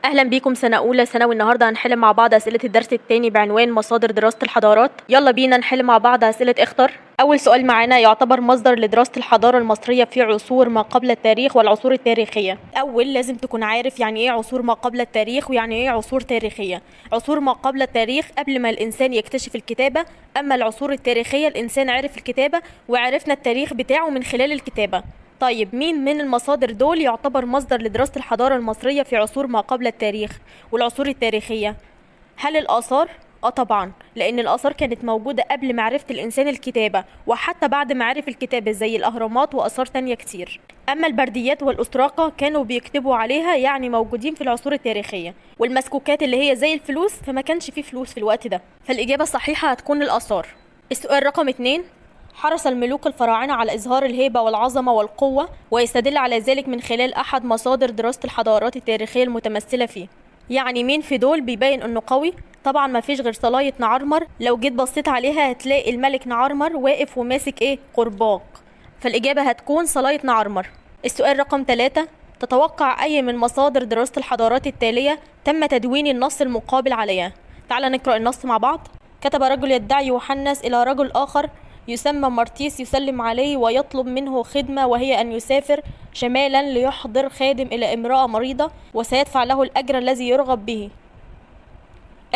اهلا بيكم سنه اولى ثانوي. النهارده هنحل مع بعض اسئله الدرس الثاني بعنوان مصادر دراسه الحضارات. يلا بينا نحل مع بعض اسئله اختر. اول سؤال معانا: يعتبر مصدر لدراسه الحضاره المصريه في عصور ما قبل التاريخ والعصور التاريخيه. اول لازم تكون عارف يعني ايه عصور ما قبل التاريخ ويعني ايه عصور تاريخيه. عصور ما قبل التاريخ قبل ما الانسان يكتشف الكتابه، اما العصور التاريخيه الانسان عرف الكتابه وعرفنا التاريخ بتاعه من خلال الكتابه. طيب مين من المصادر دول يعتبر مصدر لدراسة الحضارة المصرية في عصور ما قبل التاريخ والعصور التاريخية؟ هل الآثار؟ طبعا، لأن الآثار كانت موجودة قبل معرفة الإنسان الكتابة وحتى بعد ما عرف الكتابة زي الأهرامات وآثار تانية كتير. أما البرديات والأستراقة كانوا بيكتبوا عليها، يعني موجودين في العصور التاريخية. والمسكوكات اللي هي زي الفلوس، فما كانش فيه فلوس في الوقت ده، فالإجابة الصحيحة هتكون الآثار. السؤال رقم 2: حرص الملوك الفراعنة على إظهار الهيبة والعظمة والقوة، ويستدل على ذلك من خلال أحد مصادر دراسة الحضارات التاريخية المتمثلة فيه. يعني مين في دول بيبين إنه قوي؟ طبعا ما فيش غير صلاية نعرمر. لو جيت بصيت عليها هتلاقي الملك نعرمر واقف وماسك قرباق، فالإجابة هتكون صلاية نعرمر. السؤال رقم 3: تتوقع أي من مصادر دراسة الحضارات التالية تم تدوين النص المقابل عليها؟ تعال نقرأ النص مع بعض. كتب رجل يدعي يوحنس إلى رجل آخر يسمى مرتيس يسلم عليه ويطلب منه خدمة، وهي أن يسافر شمالا ليحضر خادم إلى امرأة مريضة وسيدفع له الأجر الذي يرغب به.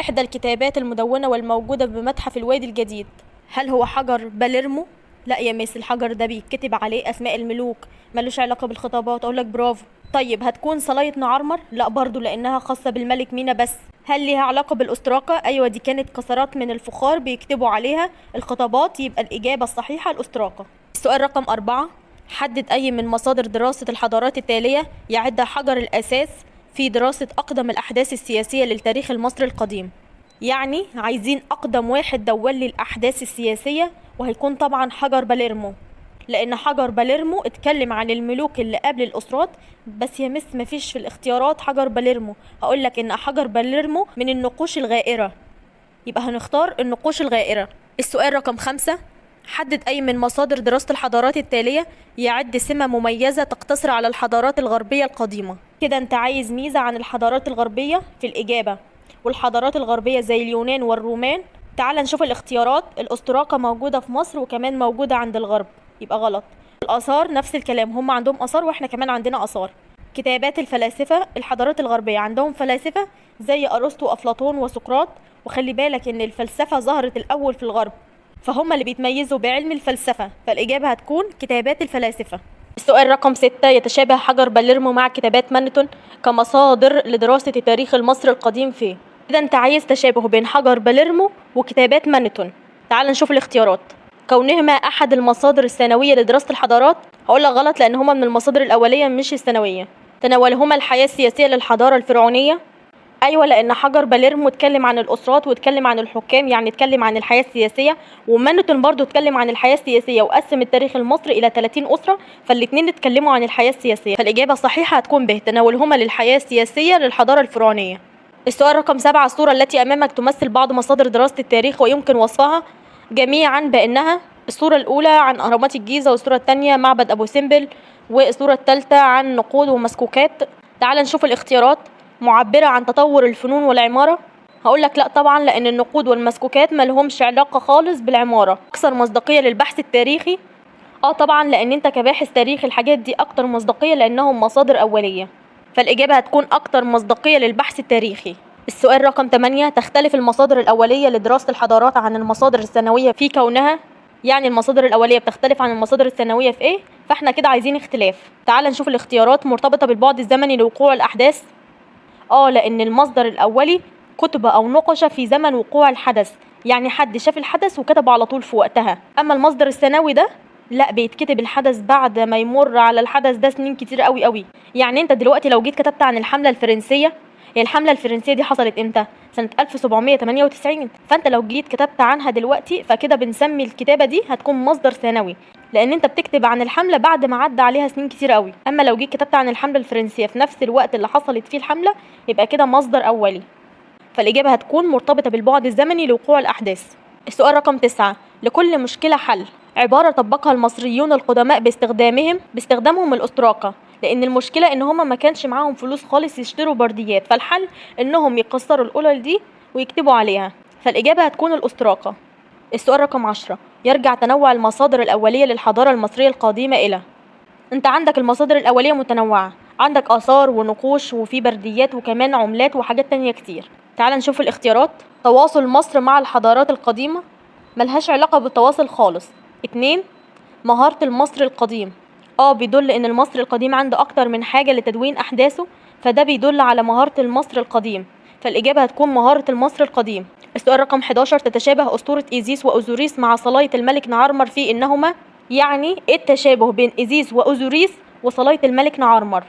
إحدى الكتابات المدونة والموجودة بمتحف الوادي الجديد. هل هو حجر باليرمو؟ لا يا ميس، الحجر ده بيتكتب عليه أسماء الملوك، ملوش علاقة بالخطابات. أقولك برافو. طيب هتكون صلاية نعرمر؟ لا برضو، لأنها خاصة بالملك مينا بس. هل ليها علاقة بالأستراقة؟ أيوة، دي كانت كسرات من الفخار بيكتبوا عليها الخطابات، يبقى الإجابة الصحيحة الأستراقة. السؤال رقم 4: حدد أي من مصادر دراسة الحضارات التالية يعد حجر الأساس في دراسة أقدم الأحداث السياسية للتاريخ المصري القديم. يعني عايزين أقدم واحد دون لي الأحداث السياسية، وهيكون طبعا حجر باليرمو، لأن حجر باليرمو اتكلم عن الملوك اللي قبل الأسرات. بس يا مس مفيش في الاختيارات حجر باليرمو. هقولك إن حجر باليرمو من النقوش الغائرة، يبقى هنختار النقوش الغائرة. السؤال رقم 5: حدد أي من مصادر دراسة الحضارات التالية يعد سمة مميزة تقتصر على الحضارات الغربية القديمة. كده انت عايز ميزة عن الحضارات الغربية في الإجابة، والحضارات الغربية زي اليونان والرومان. تعال نشوف الاختيارات. الأستراقة موجودة في مصر وكمان موجودة عند الغرب، يبقى غلط. الآثار نفس الكلام، هم عندهم آثار واحنا كمان عندنا آثار. كتابات الفلاسفة، الحضارات الغربية عندهم فلاسفة زي أرسطو وأفلاطون وسقراط، وخلي بالك إن الفلسفة ظهرت الأول في الغرب، فهم اللي بيتميزوا بعلم الفلسفة، فالإجابة هتكون كتابات الفلاسفة. السؤال رقم 6: يتشابه حجر باليرمو مع كتابات مانيتون كمصادر لدراسة التاريخ المصري القديم فيه. إذا أنت عايز تشابه بين حجر باليرمو وكتابات مانيتون. تعال نشوف الاختيارات. كونهما أحد المصادر الثانوية لدراسة الحضارات. هقولك غلط، لأن هما من المصادر الأولية مش الثانوية. تناولهما الحياة السياسية للحضارة الفرعونية. ايوه، لان حجر باليرمو اتكلم عن الاسرات واتكلم عن الحكام، يعني اتكلم عن الحياه السياسيه، ومانوتون برضو اتكلم عن الحياه السياسيه وقسم التاريخ المصري الى 30 اسره، فالاثنين اتكلموا عن الحياه السياسيه، فالاجابه الصحيحه هتكون ب تناولهما للحياه السياسيه للحضاره الفرعونيه. السؤال رقم 7: الصوره التي امامك تمثل بعض مصادر دراسه التاريخ ويمكن وصفها جميعا بانها. الصوره الاولى عن اهرامات الجيزه، والصوره الثانيه معبد ابو سمبل، والصوره الثالثه عن نقود ومسكوكات. تعال نشوف الاختيارات. معبرة عن تطور الفنون والعمارة. هقولك لا طبعا، لأن النقود والمسكوكات ملهمش علاقة خالص بالعمارة. أكثر مصداقية للبحث التاريخي. طبعا، لأن انت كباحث تاريخ الحاجات دي أكتر مصداقية لأنهم مصادر أولية، فالإجابة هتكون أكتر مصداقية للبحث التاريخي. السؤال رقم 8: تختلف المصادر الأولية لدراسة الحضارات عن المصادر الثانوية في كونها. يعني المصادر الأولية بتختلف عن المصادر الثانوية في إيه؟ فاحنا كده عايزين اختلاف. تعال نشوف الاختيارات. مرتبطة بالبعد الزمني لوقوع الأحداث. لأن المصدر الأولي كتب أو نقش في زمن وقوع الحدث، يعني حد شاف الحدث وكتبه على طول في وقتها. أما المصدر الثانوي ده لا، بيتكتب الحدث بعد ما يمر على الحدث ده سنين كتير قوي قوي. يعني انت دلوقتي لو جيت كتبت عن الحملة الفرنسية، هي الحملة الفرنسية دي حصلت امتى؟ سنة 1798. فانت لو جيت كتبت عنها دلوقتي فكده بنسمي الكتابة دي هتكون مصدر ثانوي، لان انت بتكتب عن الحملة بعد ما عدى عليها سنين كتير قوي. اما لو جيت كتبت عن الحملة الفرنسية في نفس الوقت اللي حصلت فيه الحملة، يبقى كده مصدر اولي، فالاجابة هتكون مرتبطة بالبعد الزمني لوقوع الاحداث. السؤال رقم 9: لكل مشكلة حل. عبارة طبقها المصريون القدماء باستخدامهم الأستراقة. لان المشكله ان هما ما كانش معاهم فلوس خالص يشتروا برديات، فالحل انهم يكسروا القلل دي ويكتبوا عليها. فالاجابه هتكون الاستراقه. السؤال رقم 10، يرجع تنوع المصادر الاوليه للحضاره المصريه القديمه الى. انت عندك المصادر الاوليه متنوعه، عندك اثار ونقوش وفي برديات وكمان عملات وحاجات تانية كتير. تعال نشوف الاختيارات. تواصل مصر مع الحضارات القديمه، ملهاش علاقه بالتواصل خالص. 2، مهاره المصري القديم، بيدل ان المصري القديم عنده اكتر من حاجه لتدوين احداثه، فده بيدل على مهاره المصري القديم، فالاجابه هتكون مهاره المصري القديم. السؤال رقم 11، تتشابه اسطوره ايزيس واوزوريس مع صلايه الملك نعرمر في انهما. يعني ايه التشابه بين ايزيس واوزوريس وصلايه الملك نعرمر؟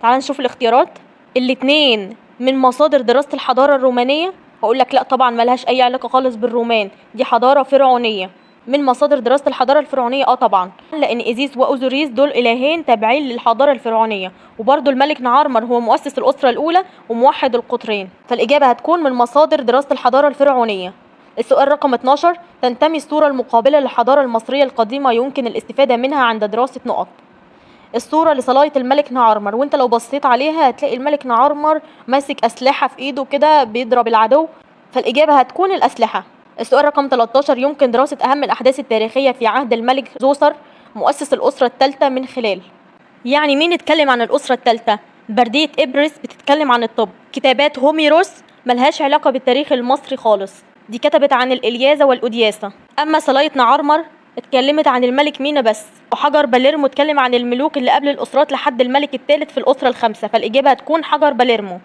تعال نشوف الاختيارات. الاتنين من مصادر دراسه الحضاره الرومانيه، هقول لك لا طبعا ملهاش اي علاقه خالص بالرومان، دي حضاره فرعونيه. من مصادر دراسه الحضاره الفرعونيه طبعا، لان ايزيس واوزوريس دول الهين تابعين للحضاره الفرعونيه، وبرده الملك نعرمر هو مؤسس الاسره الاولى وموحد القطرين، فالاجابه هتكون من مصادر دراسه الحضاره الفرعونيه. السؤال رقم 12، تنتمي الصوره المقابله للحضاره المصريه القديمه يمكن الاستفاده منها عند دراسه نقط. الصوره لصلايه الملك نعرمر، وانت لو بصيت عليها هتلاقي الملك نعرمر ماسك اسلحه في ايده كده بيضرب العدو، فالاجابه هتكون الاسلحه. السؤال رقم 13، يمكن دراسة أهم الأحداث التاريخية في عهد الملك زوسر مؤسس الأسرة الثالثة من خلال. يعني مين اتكلم عن الأسرة الثالثة؟ بردية إبرس بتتكلم عن الطب، كتابات هوميروس ملهاش علاقة بالتاريخ المصري خالص، دي كتبت عن الإلياذة والأودياسة. أما صلاية نعرمر اتكلمت عن الملك مينا بس، وحجر باليرمو اتكلم عن الملوك اللي قبل الأسرات لحد الملك الثالث في الأسرة الخامسة، فالإجابة هتكون حجر باليرمو.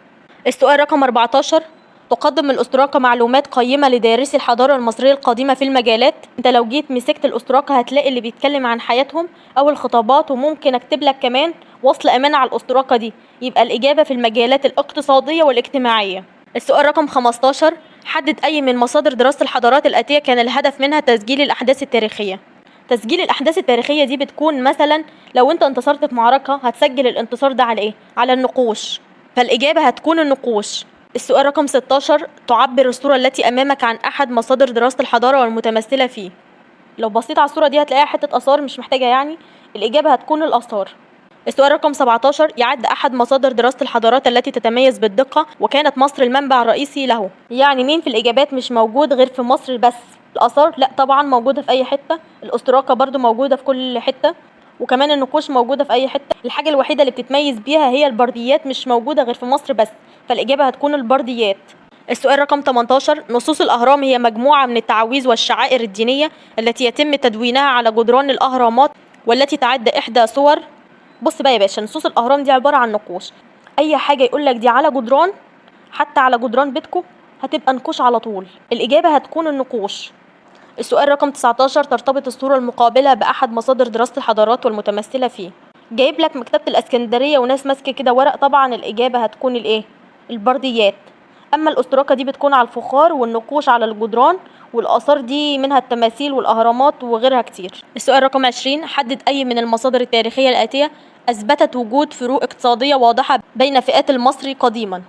السؤال رقم 14، تقدم الأستراقة معلومات قيمة لدارسي الحضارة المصرية القديمة في المجالات. انت لو جيت مسكت الأستراقة هتلاقي اللي بيتكلم عن حياتهم أو الخطابات، وممكن أكتب لك كمان وصل أمانة على الأستراقة دي، يبقى الإجابة في المجالات الاقتصادية والاجتماعية. السؤال رقم 15، حدد أي من مصادر دراسة الحضارات الآتية كان الهدف منها تسجيل الأحداث التاريخية. تسجيل الأحداث التاريخية دي بتكون مثلا لو انت انتصرت في معركة هتسجل الانتصار ده على ايه؟ على النقوش، فالإجابة هتكون النقوش. السؤال رقم 16، تعبر الصورة التي أمامك عن أحد مصادر دراسة الحضارة والمتمثلة فيه. لو بصيت على الصورة دي هتلاقيها حتة آثار مش محتاجة يعني، الإجابة هتكون الآثار. السؤال رقم 17، يعد أحد مصادر دراسة الحضارات التي تتميز بالدقة وكانت مصر المنبع الرئيسي له. يعني مين في الإجابات مش موجود غير في مصر بس؟ الآثار لا طبعا موجودة في أي حتة، الأستراقة برضو موجودة في كل حتة، وكمان النقوش موجودة في أي حتة. الحاجة الوحيدة اللي بتتميز بيها هي البرديات، مش موجودة غير في مصر بس، فالإجابة هتكون البرديات. السؤال رقم 18، نصوص الأهرام هي مجموعة من التعاويذ والشعائر الدينية التي يتم تدوينها على جدران الأهرامات والتي تعد إحدى صور. بص بقى يا باشا، نصوص الأهرام دي عبارة عن نقوش، أي حاجة يقولك دي على جدران، حتى على جدران بيتكم هتبقى نقوش على طول، الإجابة هتكون النقوش. السؤال رقم 19، ترتبط الصورة المقابلة بأحد مصادر دراسة الحضارات والمتمثلة فيه. جايب لك مكتبة الإسكندرية وناس ماسكة كده ورق، طبعا الإجابة هتكون الإيه؟ البرديات. أما الأستراقة دي بتكون على الفخار والنقوش على الجدران، والآثار دي منها التماثيل والأهرامات وغيرها كتير. السؤال رقم 20، حدد أي من المصادر التاريخية الآتية أثبتت وجود فروق اقتصادية واضحة بين فئات المصري قديما.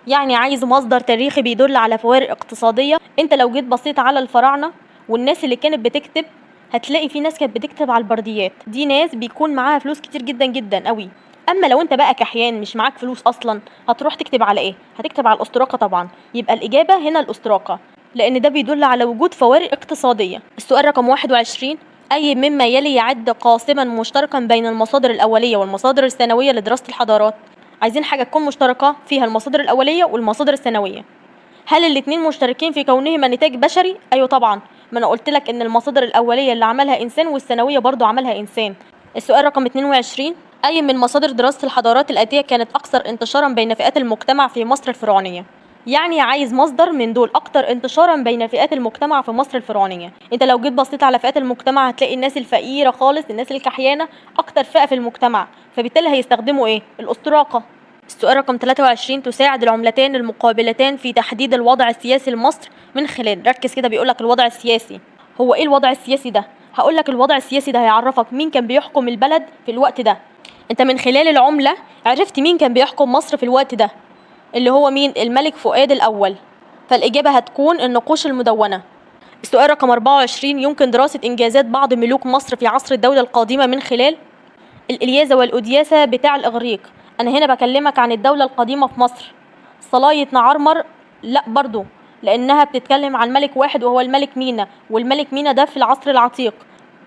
يعني عايز مصدر تاريخي بيدل على فوارق اقتصادية. انت لو جيت بصيت على الفراعنة والناس اللي كانت بتكتب، هتلاقي في ناس كانت بتكتب على البرديات دي، ناس بيكون معاها فلوس كتير جدا جدا قوي. اما لو انت بقى كحيان مش معاك فلوس اصلا، هتروح تكتب على ايه؟ هتكتب على الأستراقة طبعا، يبقى الإجابة هنا الأستراقة، لان ده بيدل على وجود فوارق اقتصادية. السؤال رقم 21، أي مما يلي يعد قاسما مشتركا بين المصادر الأولية والمصادر الثانوية لدراسة الحضارات؟ عايزين حاجة تكون مشتركة فيها المصادر الأولية والمصادر الثانوية. هل الاتنين مشتركين في كونهما نتاج بشري؟ أيوة طبعا، ما أنا قلت لك إن المصادر الأولية اللي عملها إنسان والثانوية برضو عملها إنسان. السؤال رقم 22، أي من مصادر دراسة الحضارات الآتية كانت أكثر انتشارا بين فئات المجتمع في مصر الفرعونية؟ يعني عايز مصدر من دول أكتر انتشارا بين فئات المجتمع في مصر الفرعونية. انت لو جيت بصيت على فئات المجتمع هتلاقي الناس الفقيرة خالص، الناس الكحيانة أكتر فئة في المجتمع، فبالتالي هيستخدموا ايه؟ الأستراقة. السؤال رقم 23، تساعد العملتان المقابلتان في تحديد الوضع السياسي لمصر من خلال. ركز كده، بيقولك الوضع السياسي. هو ايه الوضع السياسي ده؟ هقولك الوضع السياسي ده هيعرفك مين كان بيحكم البلد في الوقت ده. انت من خلال العملة عرفت مين كان بيحكم مصر في الوقت ده، اللي هو مين؟ الملك فؤاد الأول، فالإجابة هتكون النقوش المدونة. السؤال رقم 24، يمكن دراسة إنجازات بعض ملوك مصر في عصر الدولة القديمة من خلال. الإلياذة والأودياسة بتاع الإغريق. أنا هنا بكلمك عن الدولة القديمة في مصر. صلاية نعرمر لا برضو، لأنها بتتكلم عن ملك واحد وهو الملك مينا، والملك مينا ده في العصر العتيق.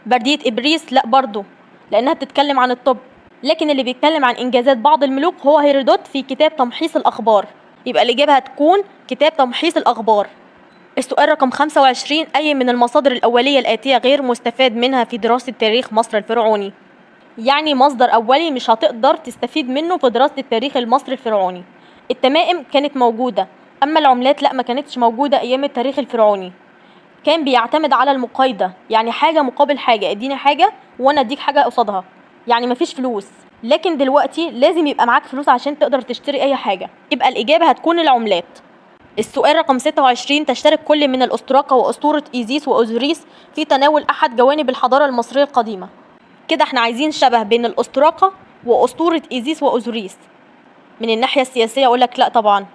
بردية إبريس لا برضو، لأنها بتتكلم عن الطب. لكن اللي بيتكلم عن إنجازات بعض الملوك هو هيرودوت في كتاب تمحيص الأخبار. يبقى الإجابة هتكون كتاب تمحيص الأخبار. السؤال رقم 25، أي من المصادر الأولية الآتية غير مستفاد منها في دراسة تاريخ مصر الفرعوني؟ يعني مصدر أولي مش هتقدر تستفيد منه في دراسة التاريخ المصري الفرعوني. التمائم كانت موجودة، أما العملات لا، ما كانتش موجودة أيام التاريخ الفرعوني. كان بيعتمد على المقايضة، يعني حاجة مقابل حاجة، اديني حاجة وأنا اديك حاجة قصادها، يعني مفيش فلوس. لكن دلوقتي لازم يبقى معاك فلوس عشان تقدر تشتري أي حاجة. يبقى الإجابة هتكون العملات. السؤال رقم 26، تشترك كل من الأستراقة وأسطورة إيزيس وأوزوريس في تناول أحد جوانب الحضارة المصرية القديمة. كده احنا عايزين شبه بين الأستراقة وأسطورة إيزيس وأوزوريس. من الناحية السياسية أقولك لأ طبعا،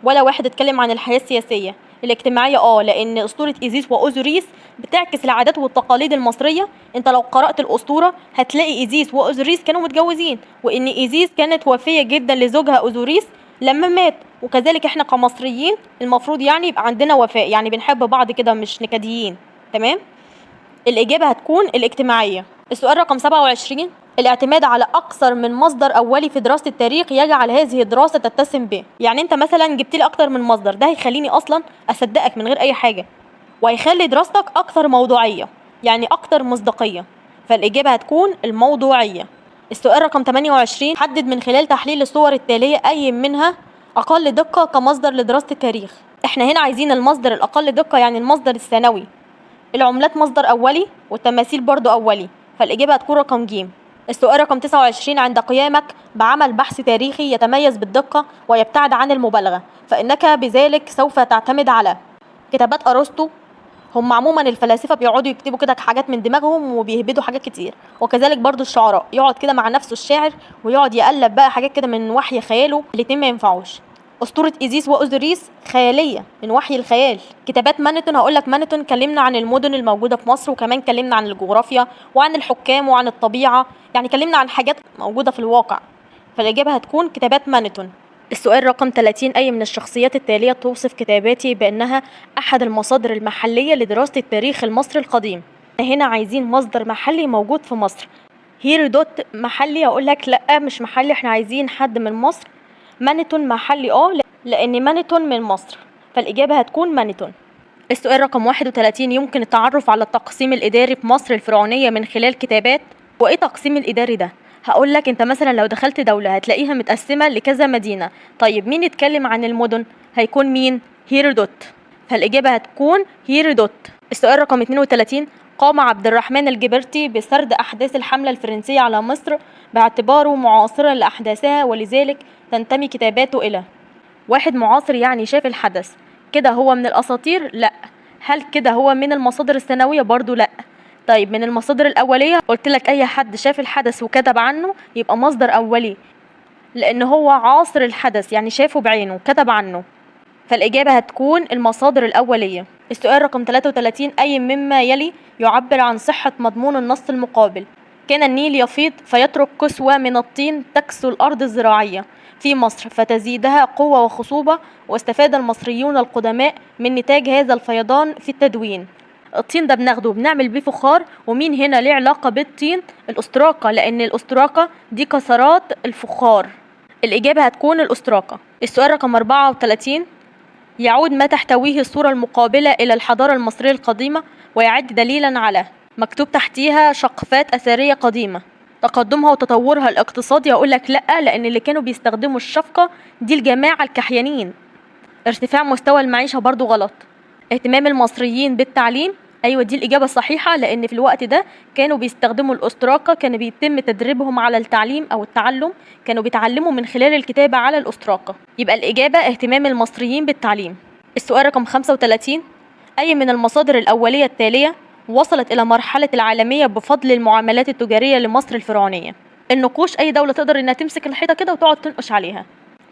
ولا واحد اتكلم عن الحياة السياسية. الاجتماعية لأن أسطورة إيزيس وأوزوريس بتعكس العادات والتقاليد المصرية. انت لو قرأت الأسطورة هتلاقي إيزيس وأوزوريس كانوا متجوزين، وإن إيزيس كانت وفية جدا لزوجها أوزوريس لما مات. وكذلك احنا كمصريين المفروض يعني يبقى عندنا وفاء، يعني بنحب بعض كده مش نكديين. تمام. الإجابة هتكون الاجتماعية. السؤال رقم 27، الاعتماد على أكثر من مصدر أولي في دراسة التاريخ يجعل هذه الدراسة تتسم به. يعني أنت مثلا جبت لي أكتر من مصدر، ده هيخليني أصلا أصدقك من غير أي حاجة، وهيخلي دراستك أكثر موضوعية، يعني أكثر مصداقية. فالإجابة هتكون الموضوعية. السؤال رقم 28، حدد من خلال تحليل الصور التالية أي منها أقل دقة كمصدر لدراسة التاريخ. احنا هنا عايزين المصدر الأقل دقة، يعني المصدر الثانوي. العملات مصدر أولي والتماثيل برضو أولي، فالإجابة هتكون رقم ج. السؤال رقم 29، عند قيامك بعمل بحث تاريخي يتميز بالدقة ويبتعد عن المبالغة، فإنك بذلك سوف تعتمد على كتابات أرسطو. هم عموما الفلاسفة بيقعدوا يكتبوا كده حاجات من دماغهم وبيهبدوا حاجات كتير، وكذلك برضو الشعراء يقعد كده مع نفسه الشاعر ويقعد يقلب بقى حاجات كده من وحي خياله. الاتنين ما ينفعوش. أسطورة إيزيس وأوزوريس خيالية من وحي الخيال. كتابات مانيتون، هقولك مانيتون كلمنا عن المدن الموجودة في مصر، وكمان كلمنا عن الجغرافيا وعن الحكام وعن الطبيعة، يعني كلمنا عن حاجات موجودة في الواقع. فالإجابة هتكون كتابات مانيتون. السؤال رقم 30، أي من الشخصيات التالية توصف كتاباتي بأنها أحد المصادر المحلية لدراسة التاريخ المصري القديم؟ هنا عايزين مصدر محلي موجود في مصر. هيرودوت محلي؟ أقولك لأ مش محلي، احنا عايزين حد من مصر. مانيتون محلي لأن مانيتون من مصر، فالإجابة هتكون مانيتون. السؤال رقم 31، يمكن التعرف على التقسيم الإداري في مصر الفرعونية من خلال كتابات. وإيه التقسيم الإداري ده؟ هقول لك انت مثلا لو دخلت دولة هتلاقيها متقسمة لكذا مدينة. طيب مين اتكلم عن المدن؟ هيكون مين؟ هيرودوت، فالإجابة هتكون هيرودوت. السؤال رقم 32، قام عبد الرحمن الجبرتي بسرد أحداث الحملة الفرنسية على مصر باعتباره معاصرا لأحداثها، ولذلك تنتمي كتاباته إلى. واحد معاصر يعني شاف الحدث. كده هو من الأساطير؟ لأ. هل كده هو من المصادر الثانوية؟ برضو لأ. طيب من المصادر الأولية؟ قلت لك أي حد شاف الحدث وكتب عنه يبقى مصدر أولي، لأن هو عاصر الحدث يعني شافه بعينه كتب عنه، فالإجابة هتكون المصادر الأولية. السؤال رقم 33، أي مما يلي يعبر عن صحة مضمون النص المقابل؟ كان النيل يفيض فيترك كسوة من الطين تكسو الأرض الزراعية في مصر فتزيدها قوة وخصوبة، واستفاد المصريون القدماء من نتاج هذا الفيضان في التدوين. الطين ده بناخده بنعمل بيه فخار، ومين هنا ليه علاقة بالطين؟ الأستراقة، لأن الأستراقة دي كسرات الفخار. الإجابة هتكون الأستراقة. السؤال رقم 34، يعود ما تحتويه الصورة المقابلة إلى الحضارة المصرية القديمة ويعد دليلا على. مكتوب تحتيها شقفات أثرية قديمة، تقدمها وتطورها الاقتصادي. هقول لك لأ، لأن اللي كانوا بيستخدموا الشفقة دي الجماعة الكحيانين. ارتفاع مستوى المعيشة برضو غلط. اهتمام المصريين بالتعليم، أيوة دي الإجابة الصحيحة، لأن في الوقت ده كانوا بيستخدموا الأستراقة، كان بيتم تدريبهم على التعليم أو التعلم، كانوا بيتعلموا من خلال الكتابة على الأستراقة. يبقى الإجابة اهتمام المصريين بالتعليم. السؤال رقم 35، أي من المصادر الأولية التالية وصلت إلى مرحلة العالمية بفضل المعاملات التجارية لمصر الفرعونية؟ النقوش، أي دولة تقدر إنها تمسك الحيطة كده وتقعد تنقش عليها،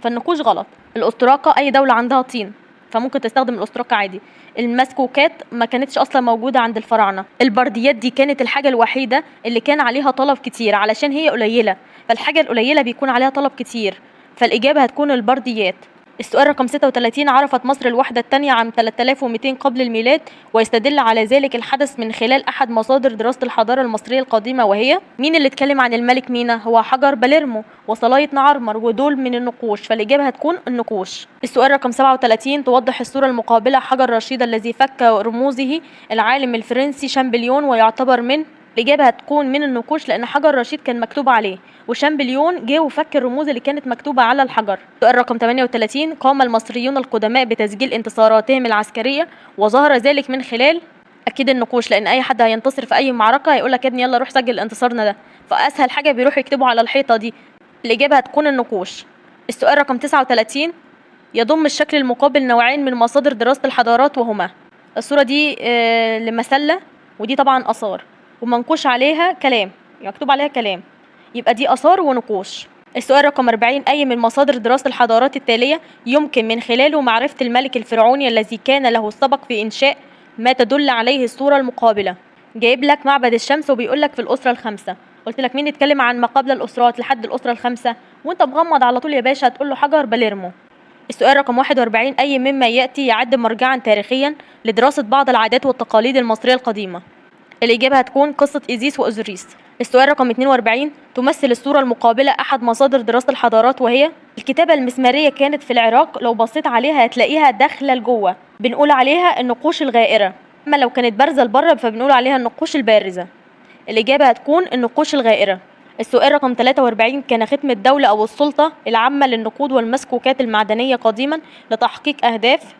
فالنقوش غلط. الأستراقة، أي دولة عندها طين، فممكن تستخدم الأستراكة عادي. المسكوكات ما كانتش أصلا موجودة عند الفراعنة. البرديات دي كانت الحاجة الوحيدة اللي كان عليها طلب كتير علشان هي قليلة، فالحاجة القليلة بيكون عليها طلب كتير، فالإجابة هتكون البرديات. السؤال رقم 36، عرفت مصر الوحدة الثانية عام 3200 قبل الميلاد، ويستدل على ذلك الحدث من خلال أحد مصادر دراسة الحضارة المصرية القديمة، وهي مين اللي اتكلم عن الملك مينا؟ هو حجر باليرمو وصلاية نعرمر، ودول من النقوش، فالإجابة هتكون النقوش. السؤال رقم 37، توضح الصورة المقابلة حجر رشيد الذي فك رموزه العالم الفرنسي شامبليون ويعتبر من. الإجابة هتكون من النقوش، لأن حجر رشيد كان مكتوب عليه، وشامبليون جه وفك الرموز اللي كانت مكتوبة على الحجر. سؤال رقم 38، قام المصريون القدماء بتسجيل انتصاراتهم العسكرية، وظهر ذلك من خلال. أكيد النقوش، لأن أي حد هينتصر في أي معركة هيقول لك يا ابني يلا روح سجل انتصارنا ده، فأسهل حاجة بيروح يكتبوا على الحيطة دي. الإجابة هتكون النقوش. السؤال رقم 39، يضم الشكل المقابل نوعين من مصادر دراسة الحضارات، وهما الصورة دي لمسلة، ودي طبعا آثار، ومنقوش عليها كلام، مكتوب عليها كلام، يبقى دي آثار ونقوش. السؤال رقم 40، أي من مصادر دراسة الحضارات التالية يمكن من خلاله معرفة الملك الفرعوني الذي كان له السبق في إنشاء ما تدل عليه الصورة المقابلة؟ جايب لك معبد الشمس وبيقول لك في الأسرة الخامسة. قلت لك مين يتكلم عن ما قبل الأسرات لحد الأسرة الخامسة، وانت مغمض على طول يا باشا هتقول له حجر باليرمو. السؤال رقم 41، أي مما يأتي يعد مرجعا تاريخيا لدراسة بعض العادات والتقاليد المصرية القديمة؟ الإجابة هتكون قصة إيزيس وأوزوريس. السؤال رقم 42، تمثل الصورة المقابلة أحد مصادر دراسة الحضارات، وهي الكتابة المسمارية كانت في العراق، لو بصيت عليها هتلاقيها داخلة لجوه، بنقول عليها النقوش الغائرة، أما لو كانت بارزة لبره فبنقول عليها النقوش البارزة. الإجابة هتكون النقوش الغائرة. السؤال رقم 43، كان ختم الدولة أو السلطة العامة للنقود والمسكوكات المعدنية قديما لتحقيق أهداف.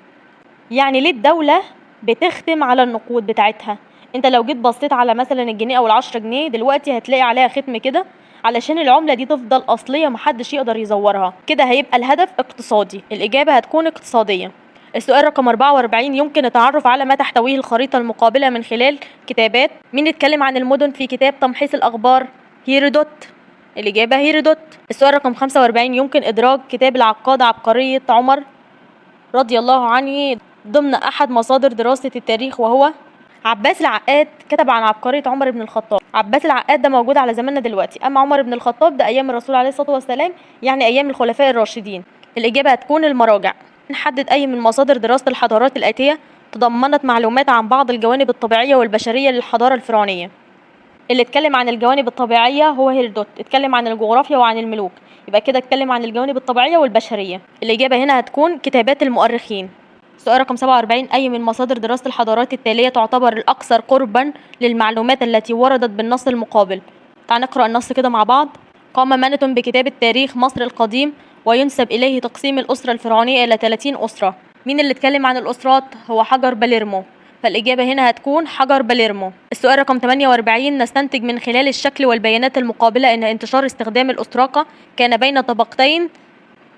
يعني ليه الدولة بتختم على النقود بتاعتها؟ انت لو جيت بصيت على مثلا الجنيه او ال10 جنيه دلوقتي هتلاقي عليها ختم كده علشان العملة دي تفضل أصلية محدش يقدر يزورها، كده هيبقى الهدف اقتصادي. الإجابة هتكون اقتصادية. السؤال رقم 44، يمكن التعرف على ما تحتويه الخريطة المقابلة من خلال كتابات. مين اتكلم عن المدن في كتاب تمحيص الأخبار؟ هيرودوت. الإجابة هيرودوت. السؤال رقم 45، يمكن إدراج كتاب العقاد عبقرية عمر رضي الله عنه ضمن أحد مصادر دراسة التاريخ، وهو عباس العقاد كتب عن عبقرية عمر بن الخطاب. عباس العقاد ده موجود على زماننا دلوقتي، أما عمر بن الخطاب ده أيام الرسول عليه الصلاة والسلام، يعني أيام الخلفاء الراشدين. الإجابة هتكون المراجع. نحدد أي من مصادر دراسة الحضارات الآتية تضمنت معلومات عن بعض الجوانب الطبيعية والبشرية للحضارة الفرعونية. اللي اتكلم عن الجوانب الطبيعية هو هيرودوت، اتكلم عن الجغرافيا وعن الملوك، يبقى كده اتكلم عن الجوانب الطبيعية والبشرية. الإجابة هنا هتكون كتابات المؤرخين. سؤال رقم 47، أي من مصادر دراسة الحضارات التالية تعتبر الأكثر قربا للمعلومات التي وردت بالنص المقابل؟ تعال نقرأ النص كده مع بعض. قام مانتون بكتابة تاريخ مصر القديم، وينسب إليه تقسيم الأسرة الفرعونية إلى 30 أسرة. مين اللي اتكلم عن الأسرات؟ هو حجر باليرمو، فالإجابة هنا هتكون حجر باليرمو. السؤال رقم 48، نستنتج من خلال الشكل والبيانات المقابلة أن انتشار استخدام الأستراكة كان بين طبقتين.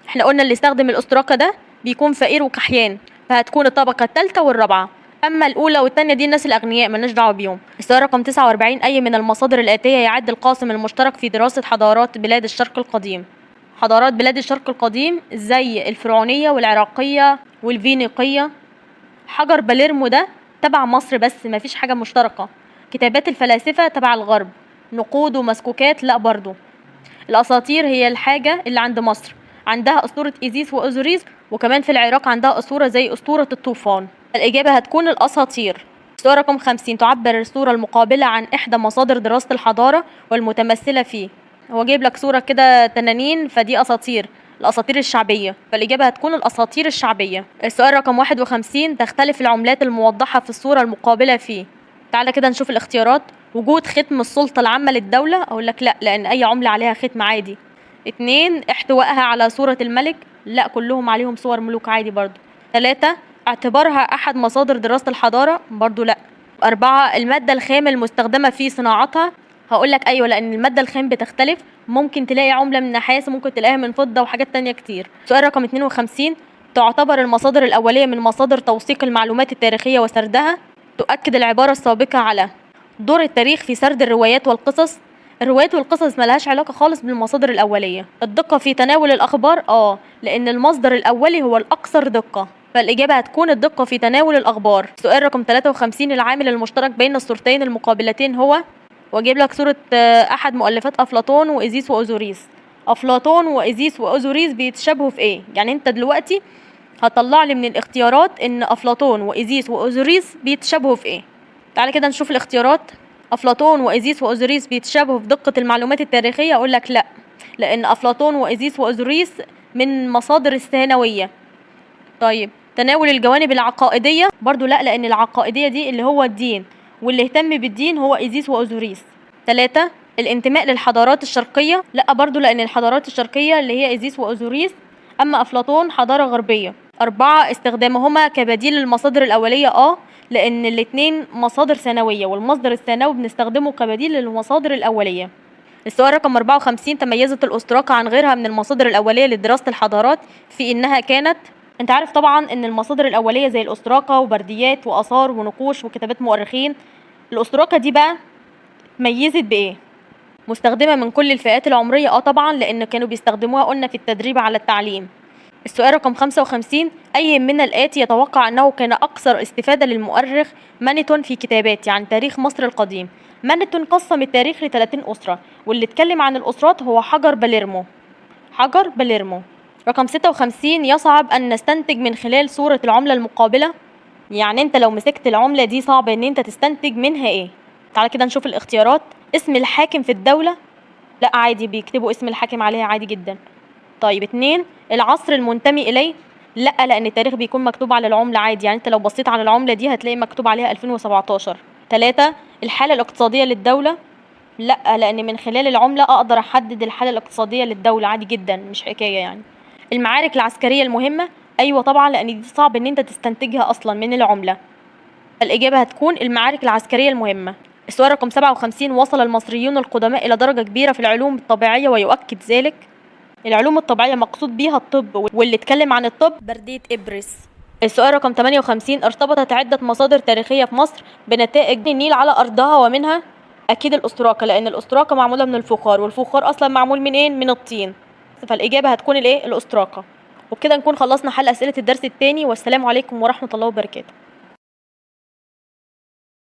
احنا قلنا اللي استخدم الأستراكة ده بيكون فقير وكحيان، فهتكون الطبقة الثالثة والرابعة، أما الأولى والثانية دي الناس الأغنياء مالناش دعوة بيهم. السؤال رقم 49، أي من المصادر الآتية يعد القاسم المشترك في دراسة حضارات بلاد الشرق القديم؟ حضارات بلاد الشرق القديم زي الفرعونية والعراقية والفينيقية. حجر باليرمو ده تبع مصر بس مفيش حاجة مشتركة. كتابات الفلاسفة تبع الغرب. نقود ومسكوكات لا برضو. الأساطير هي الحاجة اللي عند مصر، عندها أسطورة إيزيس وأوزوريس، وكمان في العراق عندها أسطورة زي أسطورة الطوفان. الإجابة هتكون الأساطير. سؤال رقم 50، تعبر الصورة المقابلة عن إحدى مصادر دراسة الحضارة والمتمثلة فيه. هو جايب لك صورة كده تنانين، فدي أساطير، الأساطير الشعبية، فالإجابة هتكون الأساطير الشعبية. السؤال رقم 51، تختلف العملات الموضحة في الصورة المقابلة فيه. تعالى كده نشوف الاختيارات. وجود ختم السلطة العامة للدولة، أقول لك لا، لأن أي عملة عليها ختم عادي. 2، احتوائها على صورة الملك، لا كلهم عليهم صور ملوك عادي برضو. 3، اعتبارها أحد مصادر دراسة الحضارة، برضو لا. 4، المادة الخام المستخدمة في صناعتها، هقول لك أيوة، لأن المادة الخام بتختلف، ممكن تلاقي عملة من نحاس وممكن تلاقيها من فضة وحاجات تانية كتير. سؤال رقم 52، تعتبر المصادر الأولية من مصادر توثيق المعلومات التاريخية وسردها. تؤكد العبارة السابقة على دور التاريخ في سرد الروايات والقصص، الروايات والقصص ملهاش علاقة خالص بالمصادر الأولية. الدقة في تناول الأخبار لأن المصدر الأولي هو الأكثر دقة، فالإجابة هتكون الدقة في تناول الأخبار. سؤال رقم 53، العامل المشترك بين الصورتين المقابلتين هو، وأجيب لك صورة أحد مؤلفات أفلاطون وإيزيس وأوزوريس. أفلاطون وإيزيس وأوزوريس بيتشابهوا في إيه؟ يعني أنت دلوقتي هطلع لي من الاختيارات إن أفلاطون وإيزيس وأوزوريس بيتشابهوا في إيه؟ تعالى كده نشوف الاختيارات. أفلاطون وإيزيس وأوزوريس بيتشابهوا في دقة المعلومات التاريخية. أقول لك لأ، لأن أفلاطون وإيزيس وأوزوريس من مصادر الثانوية. طيب تناول الجوانب العقائدية برضو لأ، لأن العقائدية دي اللي هو الدين، واللي اهتم بالدين هو إيزيس وأوزوريس. 3، الانتماء للحضارات الشرقية، لأ برضو، لأن الحضارات الشرقية اللي هي إيزيس وأوزوريس، أما أفلاطون حضارة غربية. 4، استخدامهما كبديل للمصادر الأولية، لأن الاتنين مصادر ثانوية، والمصدر الثانوي بنستخدمه كبديل للمصادر الأولية. السؤال رقم 54، تميزت الأستراقة عن غيرها من المصادر الأولية لدراسة الحضارات في إنها كانت. انت عارف طبعا ان المصادر الأولية زي الأستراقة وبرديات وآثار ونقوش وكتابات مؤرخين. الأستراقة دي بقى ميزت بإيه؟ مستخدمة من كل الفئات العمرية طبعا، لأن كانوا بيستخدموها قلنا في التدريب على التعليم. السؤال رقم 55، أي من الآتي يتوقع أنه كان أكثر استفادة للمؤرخ مانيتون في كتابات يعني تاريخ مصر القديم؟ مانيتون قسم التاريخ ل30 أسرة، واللي اتكلم عن الأسرات هو حجر باليرمو. رقم 56، يصعب أن نستنتج من خلال صورة العملة المقابلة. يعني انت لو مسكت العملة دي صعب ان انت تستنتج منها ايه؟ تعالى كده نشوف الاختيارات. اسم الحاكم في الدولة، لا عادي بيكتبوا اسم الحاكم عليها عادي جدا. طيب 2، العصر المنتمي إليه، لا، لأن التاريخ بيكون مكتوب على العملة عادي، يعني انت لو بصيت على العملة دي هتلاقي مكتوب عليها 2017. 3، الحالة الاقتصادية للدولة، لا، لأن من خلال العملة أقدر أحدد الحالة الاقتصادية للدولة عادي جدا، مش حكاية يعني. المعارك العسكرية المهمة، أيوة طبعا، لأن دي صعب إن أنت تستنتجها أصلا من العملة، الإجابة هتكون المعارك العسكرية المهمة. السؤال رقم 57، وصل المصريون القدماء إلى درجة كبيرة في العلوم الطبيعية ويؤكد ذلك. العلوم الطبيعية مقصود بيها الطب، واللي اتكلم عن الطب بردية إبرس. السؤال رقم 58، ارتبطت عدة مصادر تاريخية في مصر بنتائج النيل على أرضها، ومنها أكيد الأستراقة، لأن الأستراقة معمولة من الفخار، والفخار أصلا معمول منين؟ من الطين، فالإجابة هتكون الأستراقة. وبكده نكون خلصنا حل أسئلة الدرس الثاني، والسلام عليكم ورحمة الله وبركاته.